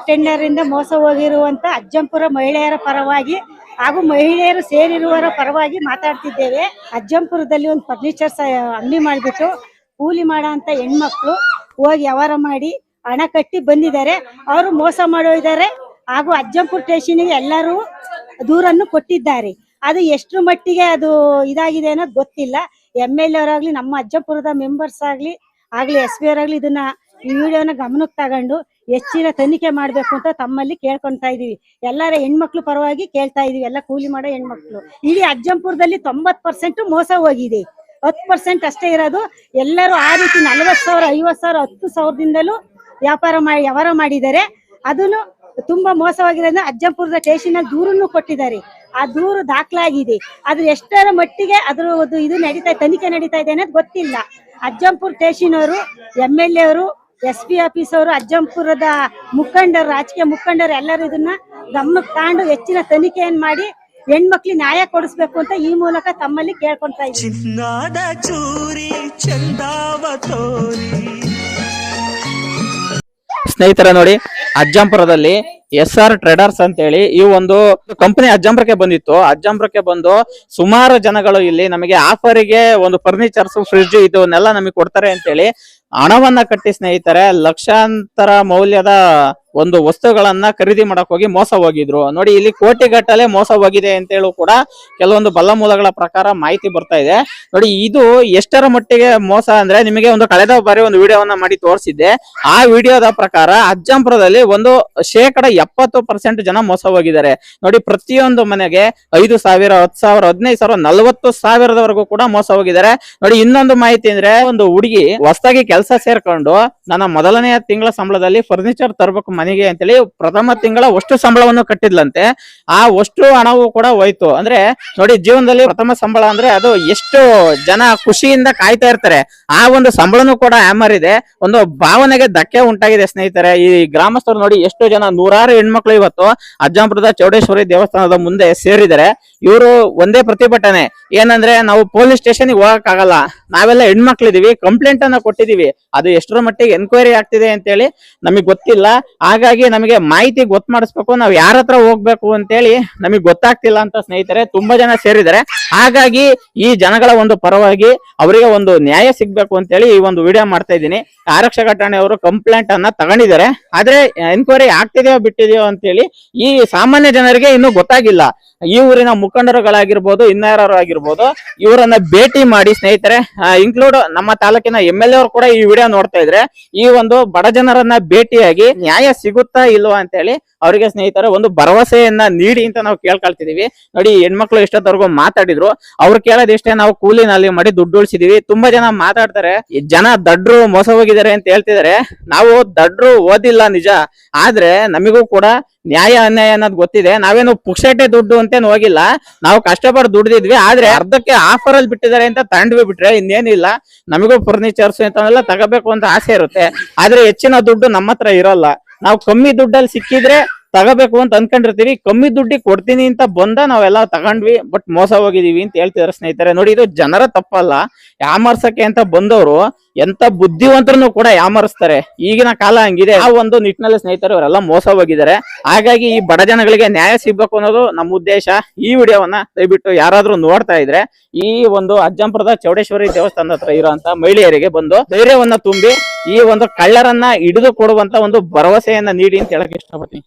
Tender ಇಂದ ಮೋಸ ಹೋಗಿರುವಂತ ಅಜ್ಜಂಪುರ ಮಹಿಳೆಯರ ಪರವಾಗಿ ಹಾಗೂ ಮಹಿಳೆಯರು ಸೇರಿರುವವರ ಪರವಾಗಿ ಮಾತಾಡ್ತಿದ್ದೇವೆ. ಅಜ್ಜಂಪುರದಲ್ಲಿ ಒಂದು ಫರ್ನಿಚರ್ಸ್ ಅಂಗಡಿ ಮಾಡಿಬಿಟ್ಟು ಕೂಲಿ ಮಾಡೋ ಅಂತ ಹೆಣ್ಮಕ್ಳು ಹೋಗಿ ವ್ಯವಹಾರ ಮಾಡಿ ಹಣ ಕಟ್ಟಿ ಬಂದಿದ್ದಾರೆ. ಅವರು ಮೋಸ ಮಾಡಿದ್ದಾರೆ ಹಾಗೂ ಅಜ್ಜಂಪುರ ಸ್ಟೇಷನ್ಗೆ ಎಲ್ಲರೂ ದೂರನ್ನು ಕೊಟ್ಟಿದ್ದಾರೆ. ಅದು ಎಷ್ಟು ಮಟ್ಟಿಗೆ ಅದು ಇದಾಗಿದೆ ಅನ್ನೋದು ಗೊತ್ತಿಲ್ಲ. MLA ಅವರಾಗ್ಲಿ, ನಮ್ಮ ಅಜ್ಜಂಪುರದ ಮೆಂಬರ್ಸ್ ಆಗ್ಲಿ SP ಅವರಾಗ್ಲಿ ಇದನ್ನ ಈ ವಿಡಿಯೋನ ಗಮನಕ್ಕೆ ತಗೊಂಡು ಹೆಚ್ಚಿನ ತನಿಖೆ ಮಾಡ್ಬೇಕು ಅಂತ ತಮ್ಮಲ್ಲಿ ಕೇಳ್ಕೊಂತಾ ಇದೀವಿ. ಎಲ್ಲರ ಹೆಣ್ಮಕ್ಳು ಪರವಾಗಿ ಕೇಳ್ತಾ ಇದೀವಿ. ಎಲ್ಲ ಕೂಲಿ ಮಾಡೋ ಹೆಣ್ಮಕ್ಳು ಇಡೀ ಅಜ್ಜಂಪುರದಲ್ಲಿ 90% ಮೋಸ ಹೋಗಿದೆ. 10% ಅಷ್ಟೇ ಇರೋದು. ಎಲ್ಲರೂ ಆ ರೀತಿ 40,000, 50,000, 10,000ದಿಂದಲೂ ವ್ಯವಹಾರ ಮಾಡಿದ್ದಾರೆ. ಅದನ್ನು ತುಂಬಾ ಮೋಸವಾಗಿರೋದ್ರಿಂದ ಅಜ್ಜಂಪುರದ ಸ್ಟೇಷನ್ ಅಲ್ಲಿ ದೂರನ್ನು ಕೊಟ್ಟಿದ್ದಾರೆ. ಆ ದೂರು ದಾಖಲಾಗಿದೆ. ಅದು ಎಷ್ಟರ ಮಟ್ಟಿಗೆ ಅದ್ರ ಇದು ತನಿಖೆ ನಡೀತಾ ಇದೆ ಅನ್ನೋದು ಗೊತ್ತಿಲ್ಲ. ಅಜ್ಜಂಪುರ ಸ್ಟೇಷನ್ ಅವರು, MLA ಅವರು, SP ಆಫೀಸ್ ಅವರು, ಅಜ್ಜಂಪುರದ ಮುಖಂಡರು, ರಾಜಕೀಯ ಮುಖಂಡರು ಎಲ್ಲರೂ ಇದನ್ನ ಗಮನಕ್ಕೆ ತಗೊಂಡು ಹೆಚ್ಚಿನ ತನಿಖೆಯನ್ನು ಮಾಡಿ ಹೆಣ್ಮಕ್ಳಿಗೆ ನ್ಯಾಯ ಕೊಡಿಸ್ಬೇಕು ಅಂತ ಈ ಮೂಲಕ ತಮ್ಮಲ್ಲಿ ಕೇಳ್ಕೊಂತಾ ಇದ್ದೀವಿ. ಸ್ನೇಹಿತರ ನೋಡಿ, ಅಜ್ಜಂಪುರದಲ್ಲಿ SR ಟ್ರೇಡರ್ಸ್ ಅಂತ ಹೇಳಿ ಈ ಒಂದು ಕಂಪನಿ ಅಜ್ಜಂಪುರಕ್ಕೆ ಬಂದಿತ್ತು. ಅಜ್ಜಂಪುರಕ್ಕೆ ಬಂದು ಸುಮಾರು ಜನಗಳು ಇಲ್ಲಿ ನಮಗೆ ಆಫರಿಗೆ ಒಂದು ಫರ್ನಿಚರ್ಸ್, ಫ್ರಿಡ್ಜ್ ಇದನ್ನೆಲ್ಲ ನಮಗೆ ಕೊಡ್ತಾರೆ ಅಂತ ಹೇಳಿ ಹಣವನ್ನ ಕಟ್ಟಿ ಸ್ನೇಹಿತರೆ ಲಕ್ಷಾಂತರ ಮೌಲ್ಯದ ಒಂದು ವಸ್ತುಗಳನ್ನ ಖರೀದಿ ಮಾಡಕ್ ಹೋಗಿ ಮೋಸ ಹೋಗಿದ್ರು. ನೋಡಿ, ಇಲ್ಲಿ ಕೋಟಿಗಟ್ಟಲೆ ಮೋಸ ಹೋಗಿದೆ ಅಂತ ಹೇಳಿ ಕೂಡ ಕೆಲವೊಂದು ಬಲ್ಲ ಮೂಲಗಳ ಪ್ರಕಾರ ಮಾಹಿತಿ ಬರ್ತಾ ಇದೆ. ನೋಡಿ, ಇದು ಎಷ್ಟರ ಮಟ್ಟಿಗೆ ಮೋಸ ಅಂದ್ರೆ ನಿಮಗೆ ಒಂದು ಕಳೆದ ಬಾರಿ ಒಂದು ವಿಡಿಯೋವನ್ನ ಮಾಡಿ ತೋರಿಸಿದ್ದೆ. ಆ ವಿಡಿಯೋದ ಪ್ರಕಾರ ಅಜ್ಜಂಪುರದಲ್ಲಿ ಒಂದು 70% ಜನ ಮೋಸ ಹೋಗಿದ್ದಾರೆ. ನೋಡಿ, ಪ್ರತಿಯೊಂದು ಮನೆಗೆ 5,000, 10,000, 15,000, 40,000ದವರೆಗೂ ಕೂಡ ಮೋಸ ಹೋಗಿದ್ದಾರೆ. ನೋಡಿ, ಇನ್ನೊಂದು ಮಾಹಿತಿ ಅಂದ್ರೆ ಒಂದು ಹುಡುಗಿ ಹೊಸದಾಗಿ ಕೆಲಸ ಸೇರ್ಕೊಂಡು ನನ್ನ ಮೊದಲನೆಯ ತಿಂಗಳ ಸಂಬಳದಲ್ಲಿ ಫರ್ನಿಚರ್ ತರಬೇಕು ಮನೆಗೆ ಅಂತೇಳಿ ಪ್ರಥಮ ತಿಂಗಳ ಅಷ್ಟು ಸಂಬಳವನ್ನು ಕಟ್ಟಿದ್ಲಂತೆ. ಆ ಅಷ್ಟು ಹಣವೂ ಕೂಡ ಹೋಯ್ತು. ಅಂದ್ರೆ ನೋಡಿ, ಜೀವನದಲ್ಲಿ ಪ್ರಥಮ ಸಂಬಳ ಅಂದ್ರೆ ಅದು ಎಷ್ಟು ಜನ ಖುಷಿಯಿಂದ ಕಾಯ್ತಾ ಇರ್ತಾರೆ. ಆ ಒಂದು ಸಂಬಳನೂ ಕೂಡ ಹ್ಯಾಮರ್ ಇದೆ. ಒಂದು ಭಾವನೆಗೆ ಧಕ್ಕೆ ಉಂಟಾಗಿದೆ ಸ್ನೇಹಿತರೆ. ಈ ಗ್ರಾಮಸ್ಥರು ನೋಡಿ, ಎಷ್ಟು ಜನ ನೂರಾರು ಹೆಣ್ಮಕ್ಳು ಇವತ್ತು ಅಜ್ಜಂಪುರದ ಚೌಡೇಶ್ವರಿ ದೇವಸ್ಥಾನದ ಮುಂದೆ ಸೇರಿದ್ದಾರೆ. ಇವರು ಒಂದೇ ಪ್ರತಿಭಟನೆ ಏನಂದ್ರೆ, ನಾವು ಪೊಲೀಸ್ ಸ್ಟೇಷನ್ಗೆ ಹೋಗಕ್ ಆಗಲ್ಲ, ನಾವೆಲ್ಲ ಹೆಣ್ಮಕ್ಳಿದೀವಿ, ಕಂಪ್ಲೇಂಟ್ ಅನ್ನ ಕೊಟ್ಟಿದೀವಿ, ಅದು ಎಷ್ಟರ ಮಟ್ಟಿಗೆ ಎನ್ಕ್ವೈರಿ ಆಗ್ತಿದೆ ಅಂತೇಳಿ ನಮಗ್ ಗೊತ್ತಿಲ್ಲ. ಹಾಗಾಗಿ ನಮಗೆ ಮಾಹಿತಿ ಗೊತ್ತು ಮಾಡಿಸ್ಬೇಕು, ನಾವ್ ಯಾರ ಹತ್ರ ಹೋಗ್ಬೇಕು ಅಂತೇಳಿ ನಮಗ್ ಗೊತ್ತಾಗ್ತಿಲ್ಲ ಅಂತ ಸ್ನೇಹಿತರೆ ತುಂಬಾ ಜನ ಸೇರಿದ್ದಾರೆ. ಹಾಗಾಗಿ ಈ ಜನಗಳ ಒಂದು ಪರವಾಗಿ ಅವರಿಗೆ ಒಂದು ನ್ಯಾಯ ಸಿಗ್ಬೇಕು ಅಂತೇಳಿ ಈ ಒಂದು ವಿಡಿಯೋ ಮಾಡ್ತಾ ಇದ್ದೀನಿ. ಆರಕ್ಷಕ ಠಾಣೆಯವರು ಕಂಪ್ಲೇಂಟ್ ಅನ್ನ ತಗೊಂಡಿದ್ದಾರೆ. ಆದ್ರೆ ಎನ್ಕ್ವೈರಿ ಆಗ್ತಿದೆಯೋ ಬಿಟ್ಟಿದೆಯೋ ಅಂತೇಳಿ ಈ ಸಾಮಾನ್ಯ ಜನರಿಗೆ ಇನ್ನೂ ಗೊತ್ತಾಗಿಲ್ಲ. ಈ ಊರಿನ ಮುಖಂಡರುಗಳಾಗಿರ್ಬೋದು, ಇನ್ಯಾರು ಆಗಿರ್ಬೋದು, ಇವರನ್ನ ಭೇಟಿ ಮಾಡಿ ಸ್ನೇಹಿತರೆ, ಇನ್ಕ್ಲೂಡ್ ನಮ್ಮ ತಾಲೂಕಿನ MLA ಅವರು ಕೂಡ ಈ ವಿಡಿಯೋ ನೋಡ್ತಾ ಇದ್ರೆ ಈ ಒಂದು ಬಡ ಜನರನ್ನ ಭೇಟಿಯಾಗಿ ನ್ಯಾಯ ಸಿಗುತ್ತಾ ಇಲ್ವಾ ಅಂತ ಹೇಳಿ ಅವರಿಗೆ ಸ್ನೇಹಿತರೆ ಒಂದು ಭರವಸೆಯನ್ನ ನೀಡಿ ಅಂತ ನಾವು ಕೇಳ್ಕೊಳ್ತಿದೀವಿ. ನೋಡಿ, ಹೆಣ್ಮಕ್ಳು ಎಷ್ಟೊತ್ತವರೆಗೂ ಮಾತಾಡಿದ್ರು. ಅವ್ರು ಕೇಳೋದಿಷ್ಟೇ, ನಾವು ಕೂಲಿನಲ್ಲಿ ಮಾಡಿ ದುಡ್ಡು ಉಳಿಸಿದೀವಿ. ತುಂಬಾ ಜನ ಮಾತಾಡ್ತಾರೆ, ಜನ ದಡ್ರು ಮೋಸ ಹೋಗಿದ್ದಾರೆ ಅಂತ ಹೇಳ್ತಿದ್ದಾರೆ. ನಾವು ದಡ್ರು ಓದಿಲ್ಲ ನಿಜ, ಆದ್ರೆ ನಮಿಗೂ ಕೂಡ ನ್ಯಾಯ ಅನ್ಯಾಯ ಅನ್ನೋದು ಗೊತ್ತಿದೆ. ನಾವೇನು ಪುಕ್ಷಟೆ ದುಡ್ಡು ಅಂತೇನು ಹೋಗಿಲ್ಲ, ನಾವು ಕಷ್ಟಪಟ್ಟು ದುಡ್ದಿದ್ವಿ. ಆದ್ರೆ ಅರ್ಧಕ್ಕೆ ಆಫರ್ ಅಲ್ಲಿ ಬಿಟ್ಟಿದ್ದಾರೆ ಅಂತ ತಗೊಂಡ್ವಿ ಬಿಟ್ರೆ ಇನ್ನೇನಿಲ್ಲ. ನಮಗೂ ಫರ್ನಿಚರ್ಸ್ ಅಂತೆಲ್ಲ ತಗೋಬೇಕು ಅಂತ ಆಸೆ ಇರುತ್ತೆ, ಆದ್ರೆ ಹೆಚ್ಚಿನ ದುಡ್ಡು ನಮ್ಮ ಹತ್ರ ಇರಲ್ಲ. ನಾವು ಕಮ್ಮಿ ದುಡ್ಡಲ್ಲಿ ಸಿಕ್ಕಿದ್ರೆ ತಗೋಬೇಕು ಅಂತ ಅನ್ಕೊಂಡಿರ್ತೀವಿ. ಕಮ್ಮಿ ದುಡ್ಡಿಗೆ ಕೊಡ್ತೀನಿ ಅಂತ ಬಂದ ನಾವೆಲ್ಲ ತಗೊಂಡ್ವಿ, ಬಟ್ ಮೋಸ ಹೋಗಿದೀವಿ ಅಂತ ಹೇಳ್ತಿದಾರೆ ಸ್ನೇಹಿತರೆ. ನೋಡಿ, ಇದು ಜನರ ತಪ್ಪಲ್ಲ, ಯಾಮರ್ಸಕ್ಕೆ ಅಂತ ಬಂದವರು ಎಂತ ಬುದ್ಧಿವಂತರನ್ನು ಕೂಡ ಯಾಮರಿಸ್ತಾರೆ. ಈಗಿನ ಕಾಲ ಹಂಗಿದೆ. ಆ ಒಂದು ನಿಟ್ಟಿನಲ್ಲಿ ಸ್ನೇಹಿತರು ಅವರೆಲ್ಲ ಮೋಸ ಹೋಗಿದ್ದಾರೆ. ಹಾಗಾಗಿ ಈ ಬಡ ಜನಗಳಿಗೆ ನ್ಯಾಯ ಸಿಗ್ಬೇಕು ಅನ್ನೋದು ನಮ್ಮ ಉದ್ದೇಶ. ಈ ವಿಡಿಯೋವನ್ನ ದಯವಿಟ್ಟು ಯಾರಾದ್ರೂ ನೋಡ್ತಾ ಇದ್ರೆ ಈ ಒಂದು ಅಜ್ಜಂಪುರದ ಚೌಡೇಶ್ವರಿ ದೇವಸ್ಥಾನದ ಹತ್ರ ಇರುವಂತ ಮಹಿಳೆಯರಿಗೆ ಬಂದು ಧೈರ್ಯವನ್ನ ತುಂಬಿ ಈ ಒಂದು ಕಳ್ಳರನ್ನ ಹಿಡಿದು ಕೊಡುವಂತ ಒಂದು ಭರವಸೆಯನ್ನ ನೀಡಿ ಅಂತ ಹೇಳಕ್ ಇಷ್ಟಪಡ್ತೀನಿ.